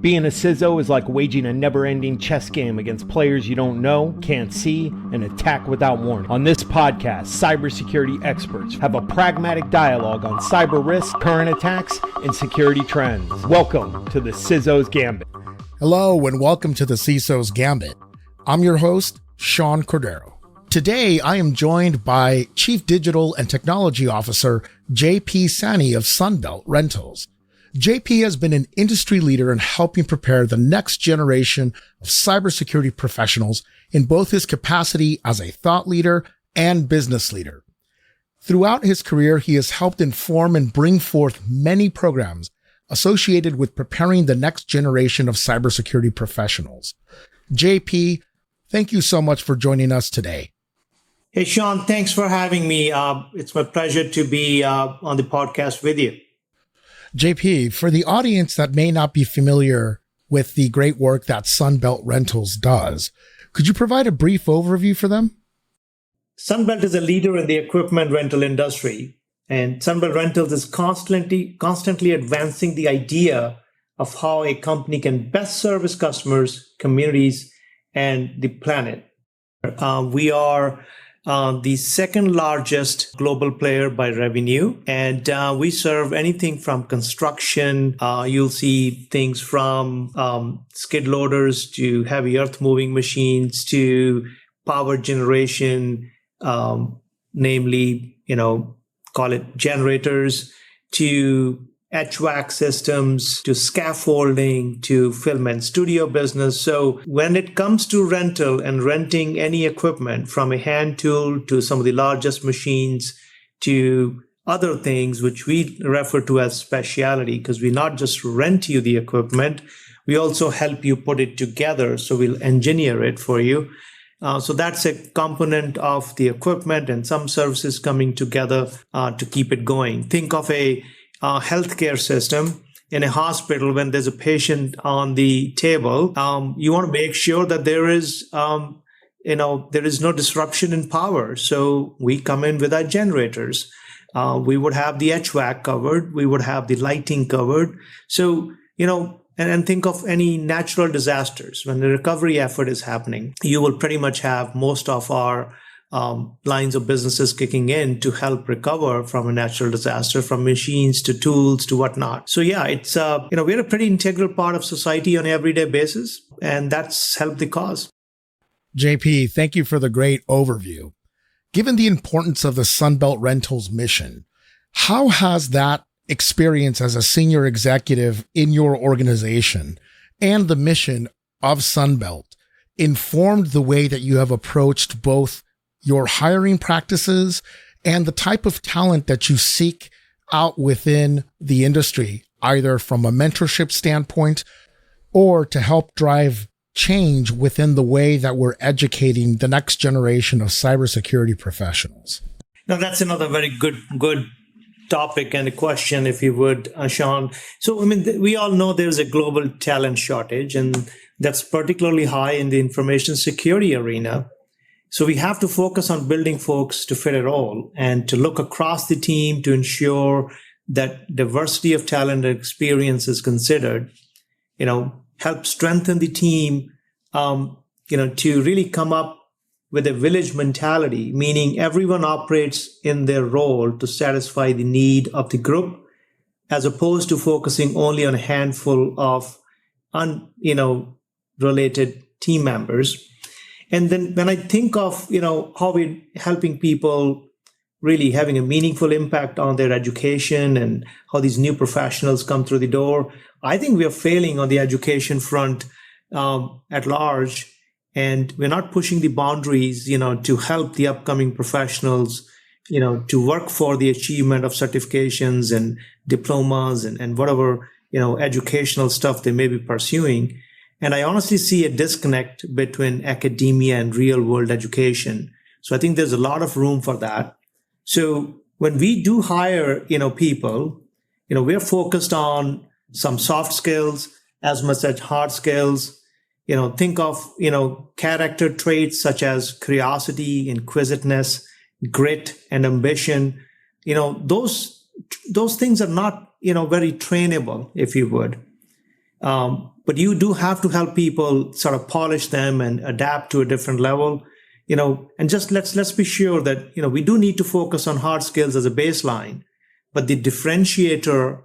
Being a CISO is like waging a never-ending chess game against players you don't know, can't see, and attack without warning. On this podcast, cybersecurity experts have a pragmatic dialogue on cyber risks, current attacks, and security trends. Welcome to the CISO's Gambit. Hello and welcome to the CISO's Gambit. I'm your host, Sean Cordero. Today, I am joined by Chief Digital and Technology Officer JP Saini of Sunbelt Rentals. JP has been an industry leader in helping prepare the next generation of cybersecurity professionals in both his capacity as a thought leader and business leader. Throughout his career, he has helped inform and bring forth many programs associated with preparing the next generation of cybersecurity professionals. JP, thank you so much for joining us today. Hey, Sean, thanks for having me. It's my pleasure to be on the podcast with you. JP, for the audience that may not be familiar with the great work that Sunbelt Rentals does, could you provide a brief overview for them? Sunbelt is a leader in the equipment rental industry, and Sunbelt Rentals is constantly advancing the idea of how a company can best service customers, communities, and the planet. We are the second largest global player by revenue. And we serve anything from construction. You'll see things from skid loaders to heavy earth moving machines to power generation, namely, call it generators, to HVAC systems, to scaffolding, to film and studio business. So when it comes to rental and renting any equipment, from a hand tool to some of the largest machines to other things, which we refer to as specialty, because we not just rent you the equipment, we also help you put it together. So we'll engineer it for you. So that's a component of the equipment and some services coming together to keep it going. Think of a healthcare system in a hospital. When there's a patient on the table, you want to make sure that there is no disruption in power. So we come in with our generators. We would have the HVAC covered. We would have the lighting covered. So, and think of any natural disasters. When the recovery effort is happening, you will pretty much have most of our lines of businesses kicking in to help recover from a natural disaster, from machines to tools to whatnot. So yeah, it's we're a pretty integral part of society on an everyday basis, and that's helped the cause. JP, thank you for the great overview. Given the importance of the Sunbelt Rentals mission, how has that experience as a senior executive in your organization and the mission of Sunbelt informed the way that you have approached both your hiring practices and the type of talent that you seek out within the industry, either from a mentorship standpoint or to help drive change within the way that we're educating the next generation of cybersecurity professionals? Now, that's another very good topic and a question, if you would, Sean. So, we all know there's a global talent shortage, and that's particularly high in the information security arena. So we have to focus on building folks to fit it all and to look across the team to ensure that diversity of talent and experience is considered, help strengthen the team, to really come up with a village mentality, meaning everyone operates in their role to satisfy the need of the group, as opposed to focusing only on a handful of related team members. And then when I think of, how we're helping people really having a meaningful impact on their education and how these new professionals come through the door, I think we are failing on the education front at large. And we're not pushing the boundaries, to help the upcoming professionals, to work for the achievement of certifications and diplomas and whatever, educational stuff they may be pursuing. And I honestly see a disconnect between academia and real world education. So I think there's a lot of room for that. So when we do hire, people, we're focused on some soft skills as much as hard skills. Think of, character traits such as curiosity, inquisitiveness, grit, and ambition. Those things are not, very trainable, if you would. but you do have to help people sort of polish them and adapt to a different level. And just let's be sure that, we do need to focus on hard skills as a baseline, but the differentiator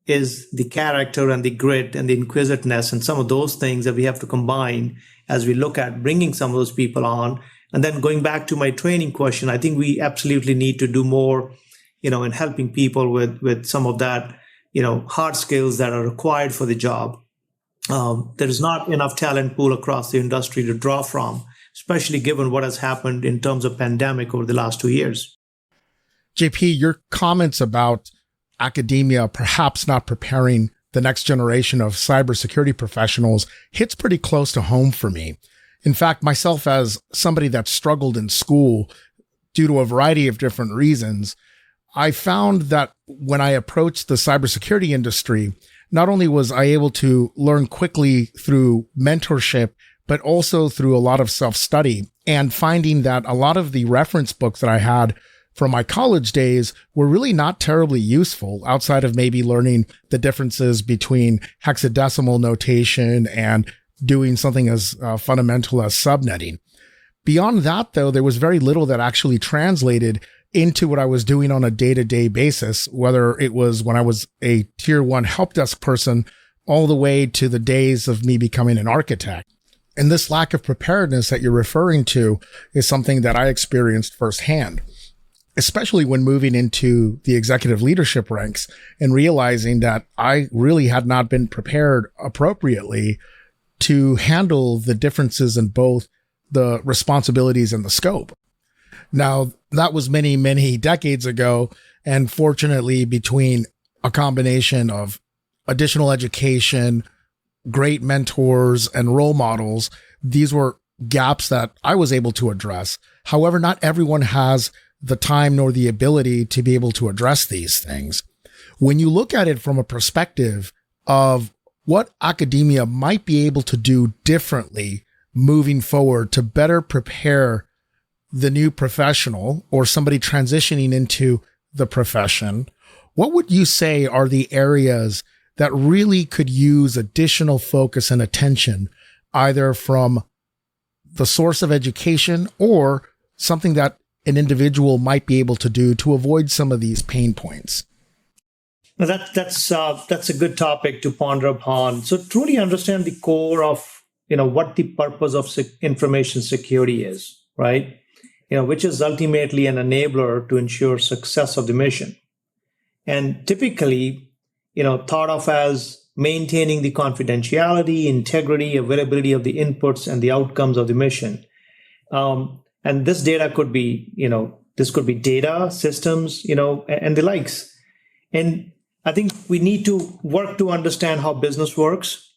is the character and the grit and the inquisitiveness and some of those things that we have to combine as we look at bringing some of those people on. And then going back to my training question, I think we absolutely need to do more, in helping people with some of that, hard skills that are required for the job. There is not enough talent pool across the industry to draw from, especially given what has happened in terms of pandemic over the last 2 years. JP, your comments about academia perhaps not preparing the next generation of cybersecurity professionals hits pretty close to home for me. In fact, myself as somebody that struggled in school due to a variety of different reasons, I found that when I approached the cybersecurity industry, not only was I able to learn quickly through mentorship, but also through a lot of self-study, and finding that a lot of the reference books that I had from my college days were really not terribly useful outside of maybe learning the differences between hexadecimal notation and doing something as fundamental as subnetting. Beyond that, though, there was very little that actually translated into what I was doing on a day-to-day basis, whether it was when I was a tier 1 help desk person all the way to the days of me becoming an architect. And this lack of preparedness that you're referring to is something that I experienced firsthand, especially when moving into the executive leadership ranks and realizing that I really had not been prepared appropriately to handle the differences in both the responsibilities and the scope. Now, that was many, many decades ago. And fortunately, between a combination of additional education, great mentors, and role models, these were gaps that I was able to address. However, not everyone has the time nor the ability to be able to address these things. When you look at it from a perspective of what academia might be able to do differently moving forward to better prepare the new professional or somebody transitioning into the profession, what would you say are the areas that really could use additional focus and attention, either from the source of education or something that an individual might be able to do to avoid some of these pain points? Now that's a good topic to ponder upon. So truly understand the core of what the purpose of information security is, right? Which is ultimately an enabler to ensure success of the mission, and typically, thought of as maintaining the confidentiality, integrity, availability of the inputs and the outcomes of the mission. And this data could be, this could be data, systems, and the likes. And I think we need to work to understand how business works,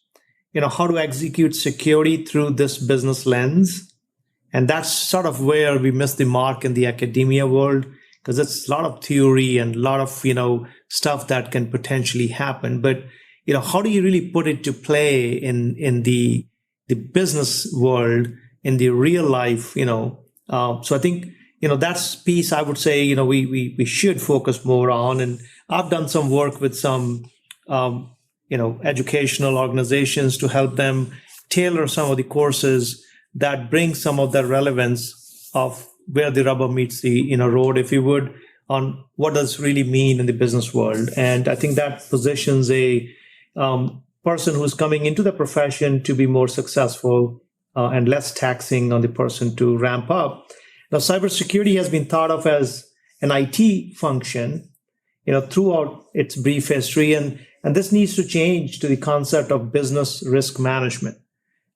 how to execute security through this business lens. And that's sort of where we miss the mark in the academia world, because it's a lot of theory and a lot of, stuff that can potentially happen. But, how do you really put it to play in the business world, in the real life, So I think, that's piece I would say, we should focus more on. And I've done some work with some, educational organizations to help them tailor some of the courses that bring some of the relevance of where the rubber meets the road, if you would, on what does really mean in the business world. And I think that positions a person who's coming into the profession to be more successful and less taxing on the person to ramp up. Now, cybersecurity has been thought of as an IT function, throughout its brief history, and this needs to change to the concept of business risk management.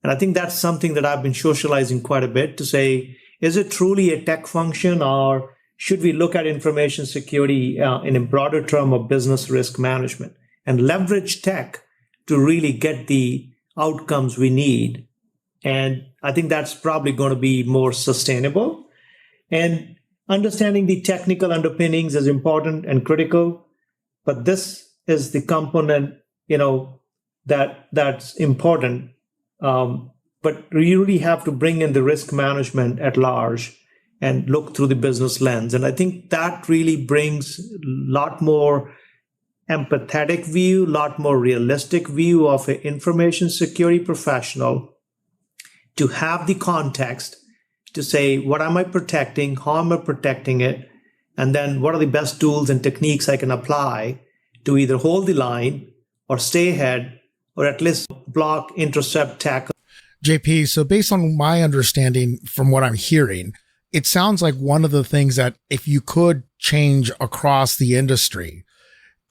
And I think that's something that I've been socializing quite a bit to say, is it truly a tech function, or should we look at information security in a broader term of business risk management and leverage tech to really get the outcomes we need? And I think that's probably going to be more sustainable. And understanding the technical underpinnings is important and critical, but this is the component, that's important. But you really have to bring in the risk management at large and look through the business lens. And I think that really brings a lot more empathetic view, a lot more realistic view of an information security professional to have the context to say, what am I protecting? How am I protecting it? And then what are the best tools and techniques I can apply to either hold the line or stay ahead or at least block, intercept, tackle. JP, so based on my understanding from what I'm hearing, it sounds like one of the things that if you could change across the industry,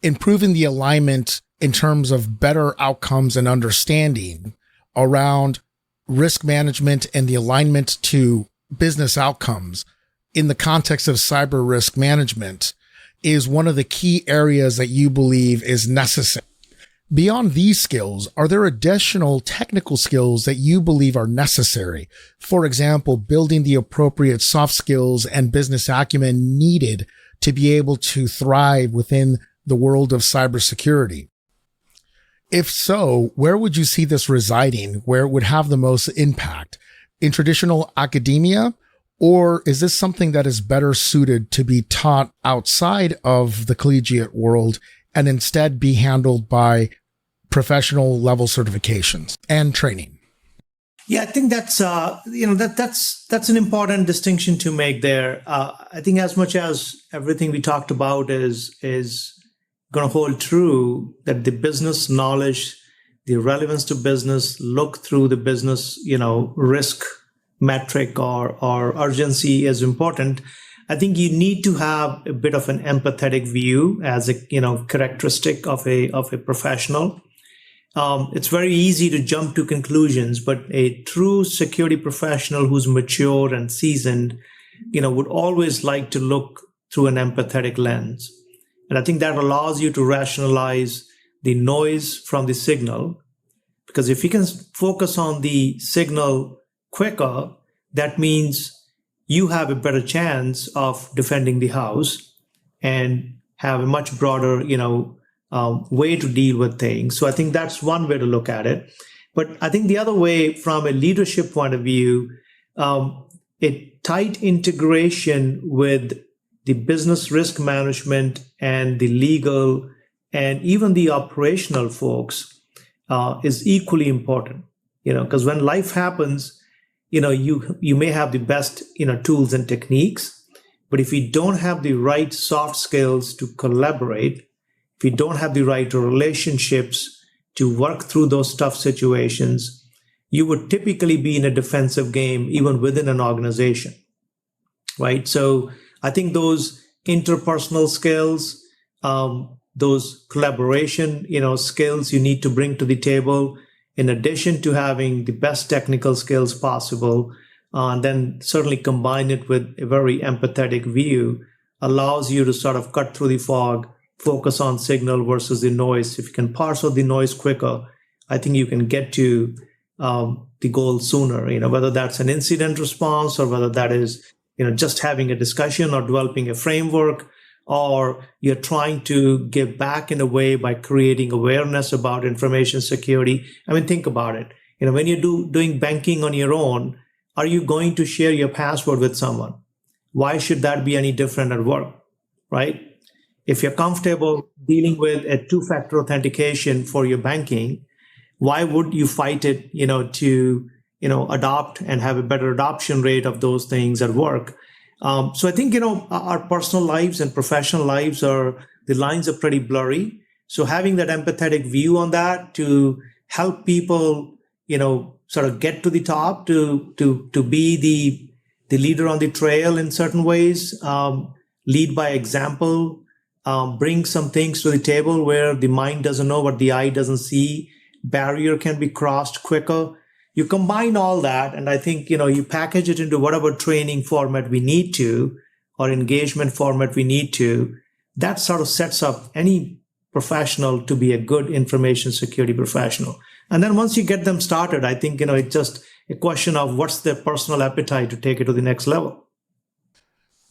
improving the alignment in terms of better outcomes and understanding around risk management and the alignment to business outcomes in the context of cyber risk management is one of the key areas that you believe is necessary. Beyond these skills, are there additional technical skills that you believe are necessary? For example, building the appropriate soft skills and business acumen needed to be able to thrive within the world of cybersecurity. If so, where would you see this residing, where it would have the most impact? In traditional academia, or is this something that is better suited to be taught outside of the collegiate world and instead be handled by professional level certifications and training? Yeah, I think that's that's an important distinction to make there. I think as much as everything we talked about is going to hold true, that the business knowledge, the relevance to business, look through the business, risk metric or urgency is important. I think you need to have a bit of an empathetic view as a characteristic of a professional. It's very easy to jump to conclusions, but a true security professional who's mature and seasoned, would always like to look through an empathetic lens. And I think that allows you to rationalize the noise from the signal, because if you can focus on the signal quicker, that means you have a better chance of defending the house and have a much broader, way to deal with things. So I think that's one way to look at it. But I think the other way, from a leadership point of view, a tight integration with the business risk management and the legal and even the operational folks is equally important. Because when life happens, you may have the best tools and techniques, but if you don't have the right soft skills to collaborate, if you don't have the right relationships to work through those tough situations, you would typically be in a defensive game even within an organization, right? So I think those interpersonal skills, those collaboration, skills you need to bring to the table, in addition to having the best technical skills possible, and then certainly combine it with a very empathetic view, allows you to sort of cut through the fog, focus on signal versus the noise. If you can parse out the noise quicker, I think you can get to the goal sooner, whether that's an incident response or whether that is, just having a discussion or developing a framework, or you're trying to give back in a way by creating awareness about information security. I mean, think about it. When you're doing banking on your own, are you going to share your password with someone? Why should that be any different at work, right? If you're comfortable dealing with a two-factor authentication for your banking, why would you fight it, to adopt and have a better adoption rate of those things at work? So I think, our personal lives and professional lives the lines are pretty blurry. So having that empathetic view on that to help people, sort of get to the top, to be the leader on the trail in certain ways, lead by example, bring some things to the table where the mind doesn't know what the eye doesn't see, barrier can be crossed quicker. You combine all that, and I think, you package it into whatever training format we need to, or engagement format we need to. That sort of sets up any professional to be a good information security professional. And then once you get them started, I think, it's just a question of what's their personal appetite to take it to the next level.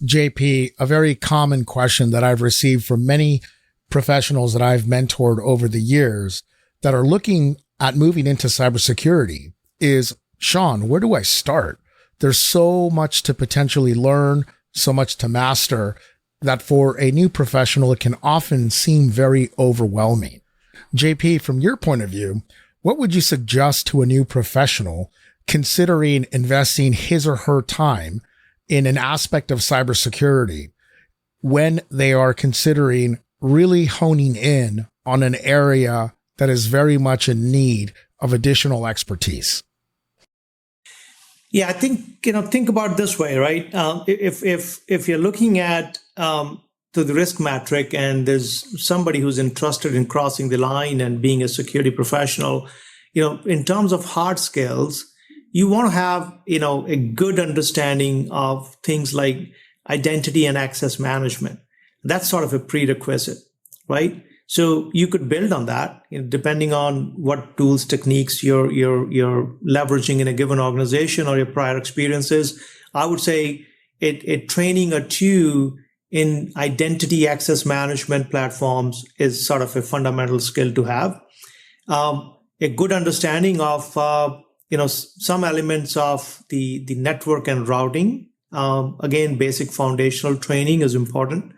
JP, a very common question that I've received from many professionals that I've mentored over the years that are looking at moving into cybersecurity is, Sean, where do I start? There's so much to potentially learn, so much to master. that for a new professional, it can often seem very overwhelming. JP, from your point of view, what would you suggest to a new professional considering investing his or her time in an aspect of cybersecurity when they are considering really honing in on an area that is very much in need of additional expertise? Yeah, I think, think about it this way, right? If you're looking at to the risk metric and there's somebody who's interested in crossing the line and being a security professional, in terms of hard skills, you want to have, a good understanding of things like identity and access management. That's sort of a prerequisite, right? So you could build on that, depending on what tools, techniques you're leveraging in a given organization or your prior experiences. I would say a training or two in identity access management platforms is sort of a fundamental skill to have. A good understanding of some elements of the network and routing. Again, basic foundational training is important.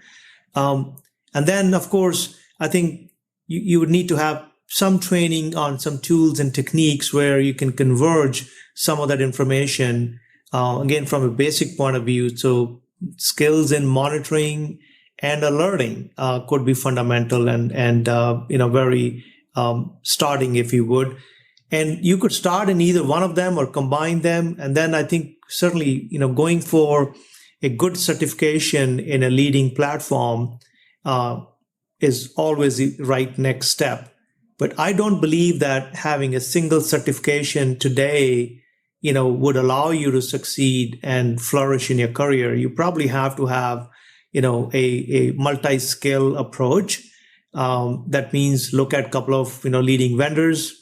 And then, of course, I think you would need to have some training on some tools and techniques where you can converge some of that information, again, from a basic point of view. So skills in monitoring and alerting could be fundamental and very starting, if you would. And you could start in either one of them or combine them. And then I think certainly, going for a good certification in a leading platform is always the right next step. But I don't believe that having a single certification today, would allow you to succeed and flourish in your career. You probably have to have, a multi-skill approach. That means look at a couple of, leading vendors,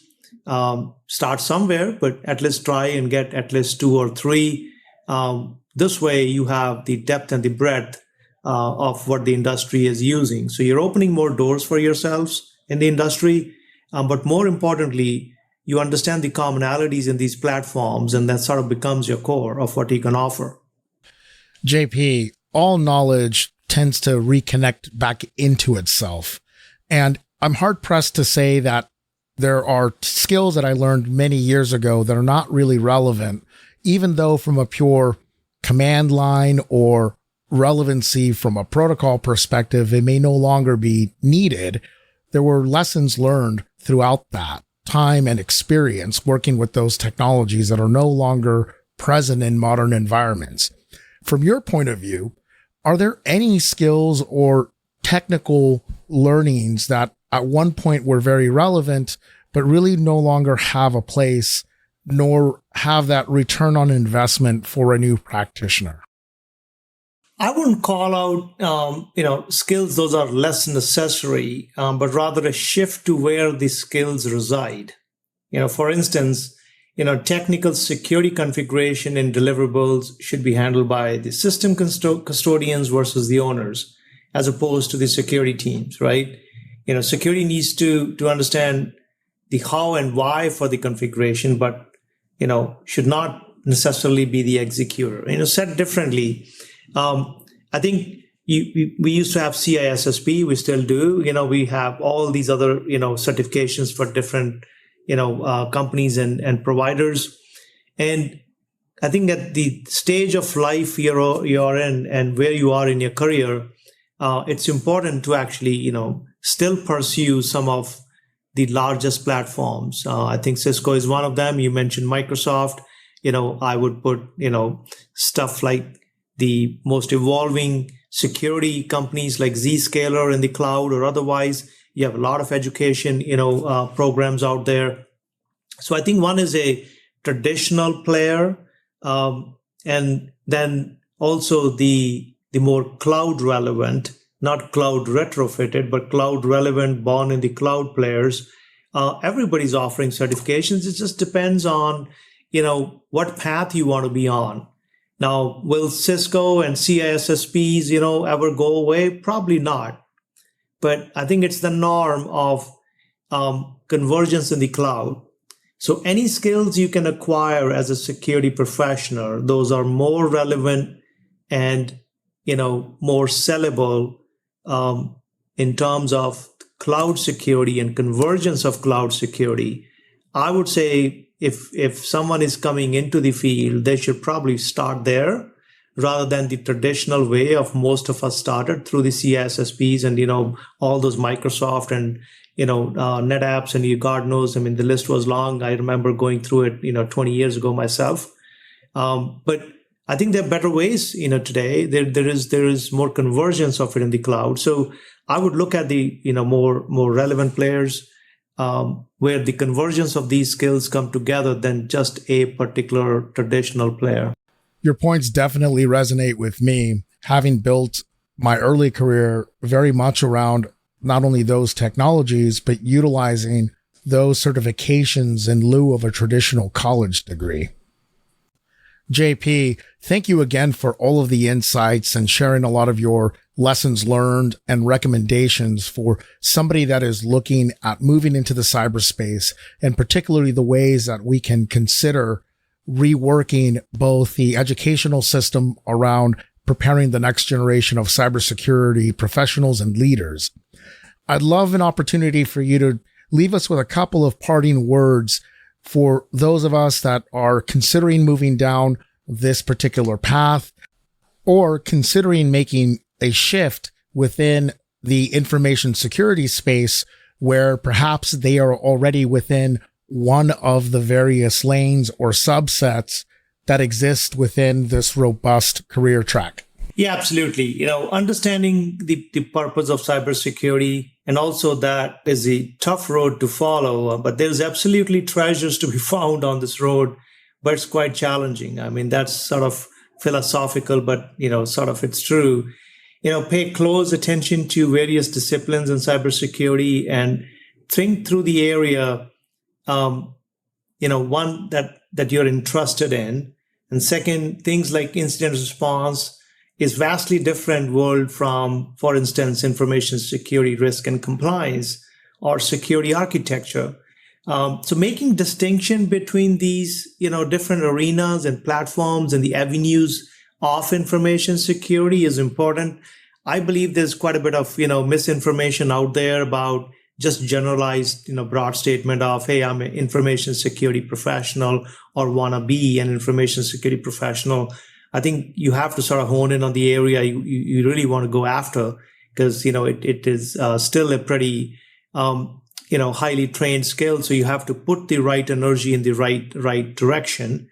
start somewhere, but at least try and get at least 2 or 3. This way you have the depth and the breadth of what the industry is using. So you're opening more doors for yourselves in the industry, but more importantly, you understand the commonalities in these platforms, and that sort of becomes your core of what you can offer. JP, all knowledge tends to reconnect back into itself. And I'm hard pressed to say that there are skills that I learned many years ago that are not really relevant, even though from a pure command line or relevancy from a protocol perspective, they may no longer be needed. There were lessons learned throughout that time and experience working with those technologies that are no longer present in modern environments. From your point of view, are there any skills or technical learnings that at one point were very relevant, but really no longer have a place, nor have that return on investment for a new practitioner? I wouldn't call out, skills, those are less necessary, but rather a shift to where the skills reside. For instance, technical security configuration and deliverables should be handled by the system custodians versus the owners, as opposed to the security teams, right? Security needs to understand the how and why for the configuration, but, should not necessarily be the executor. Said differently, I think we used to have CISSP, we still do. We have all these other, certifications for different, companies and providers. And I think at the stage of life you're in and where you are in your career, it's important to actually, still pursue some of the largest platforms. I think Cisco is one of them. You mentioned Microsoft. I would put, stuff like the most evolving security companies like Zscaler in the cloud or otherwise. You have a lot of education, programs out there. So I think one is a traditional player, and then also the more cloud relevant, not cloud retrofitted, but cloud relevant, born in the cloud players. Everybody's offering certifications. It just depends on, what path you want to be on. Now, will Cisco and CISSPs, ever go away? Probably not. But I think it's the norm of convergence in the cloud. So any skills you can acquire as a security professional, those are more relevant and more sellable in terms of cloud security and convergence of cloud security, I would say if someone is coming into the field, they should probably start there rather than the traditional way of most of us started through the CISSPs and, all those Microsoft and, NetApps and God knows, the list was long. I remember going through it, 20 years ago myself. But I think there are better ways, today. There is more convergence of it in the cloud. So I would look at the, more relevant players where the convergence of these skills come together than just a particular traditional player. Your points definitely resonate with me, having built my early career very much around not only those technologies, but utilizing those certifications in lieu of a traditional college degree. JP, thank you again for all of the insights and sharing a lot of your lessons learned and recommendations for somebody that is looking at moving into the cyberspace, and particularly the ways that we can consider reworking both the educational system around preparing the next generation of cybersecurity professionals and leaders. I'd love an opportunity for you to leave us with a couple of parting words for those of us that are considering moving down this particular path or considering making a shift within the information security space where perhaps they are already within one of the various lanes or subsets that exist within this robust career track. Yeah, absolutely. Understanding the purpose of cybersecurity, and also that is a tough road to follow, but there's absolutely treasures to be found on this road, but it's quite challenging. That's sort of philosophical, but, sort of it's true. Pay close attention to various disciplines in cybersecurity and think through the area, one that you're interested in. And second, things like incident response is vastly different world from, for instance, information security, risk and compliance, or security architecture. So making distinction between these, different arenas and platforms and the avenues of information security is important. I believe there's quite a bit of, misinformation out there about just generalized, broad statement of, hey, I'm an information security professional or want to be an information security professional. I think you have to sort of hone in on the area you really want to go after, because, it is still a pretty, highly trained skill. So you have to put the right energy in the right direction.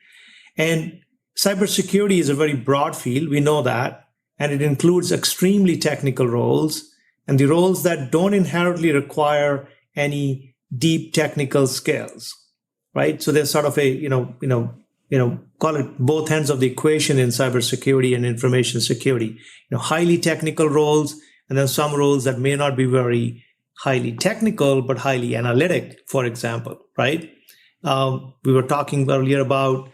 And cybersecurity is a very broad field. We know that. And it includes extremely technical roles and the roles that don't inherently require any deep technical skills, right? So there's sort of a, call it both ends of the equation in cybersecurity and information security, highly technical roles, and then some roles that may not be very highly technical, but highly analytic, for example, right? We were talking earlier about,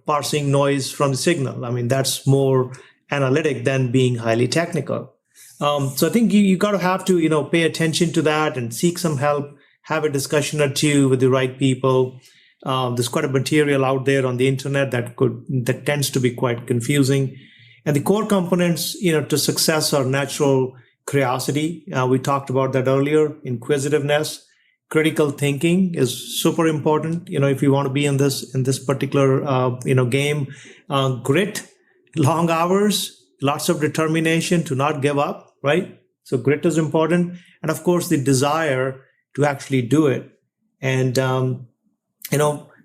parsing noise from the signal. That's more analytic than being highly technical. So I think you got to have to, pay attention to that and seek some help, have a discussion or two with the right people. There's quite a material out there on the internet that tends to be quite confusing. And the core components, to success are natural curiosity. We talked about that earlier. Inquisitiveness, critical thinking is super important. If you want to be in this particular, game, grit, long hours, lots of determination to not give up, right? So grit is important. And of course, the desire to actually do it. And,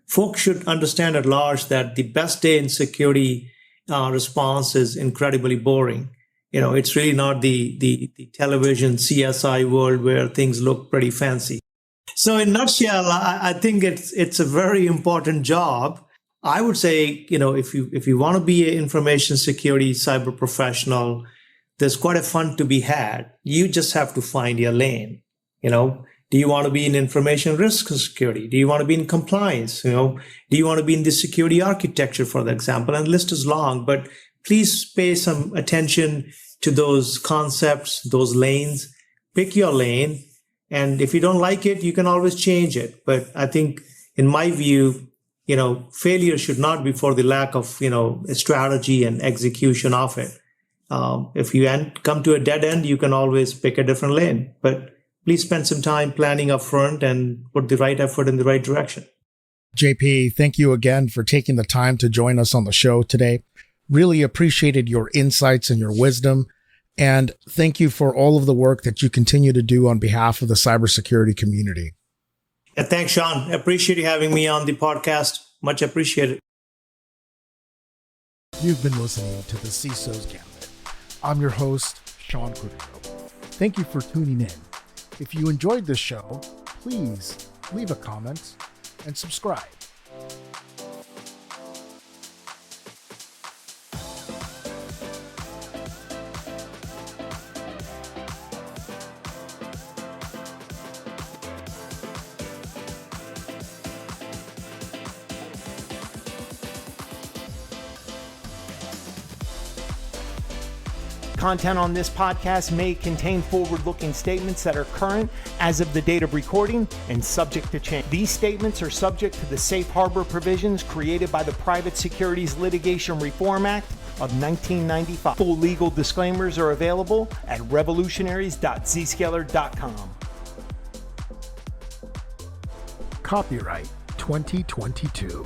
folks should understand at large that the best day in security response is incredibly boring. It's really not the television CSI world where things look pretty fancy. So in a nutshell, I think it's a very important job. I would say, if you want to be an information security cyber professional, there's quite a fun to be had. You just have to find your lane. Do you want to be in information risk security? Do you want to be in compliance? Do you want to be in the security architecture, for example? And the list is long, but please pay some attention to those concepts, those lanes. Pick your lane. And if you don't like it, you can always change it. But I think, in my view, failure should not be for the lack of, a strategy and execution of it. If you come to a dead end, you can always pick a different lane. But please spend some time planning up front and put the right effort in the right direction. JP, thank you again for taking the time to join us on the show today. Really appreciated your insights and your wisdom. And thank you for all of the work that you continue to do on behalf of the cybersecurity community. Yeah, thanks, Sean. I appreciate you having me on the podcast. Much appreciated. You've been listening to the CISO's Gambit. I'm your host, Sean Cordero. Thank you for tuning in. If you enjoyed this show, please leave a comment and subscribe. Content on this podcast may contain forward-looking statements that are current as of the date of recording and subject to change. These statements are subject to the safe harbor provisions created by the Private Securities Litigation Reform Act of 1995. Full legal disclaimers are available at revolutionaries.zscaler.com. Copyright 2022.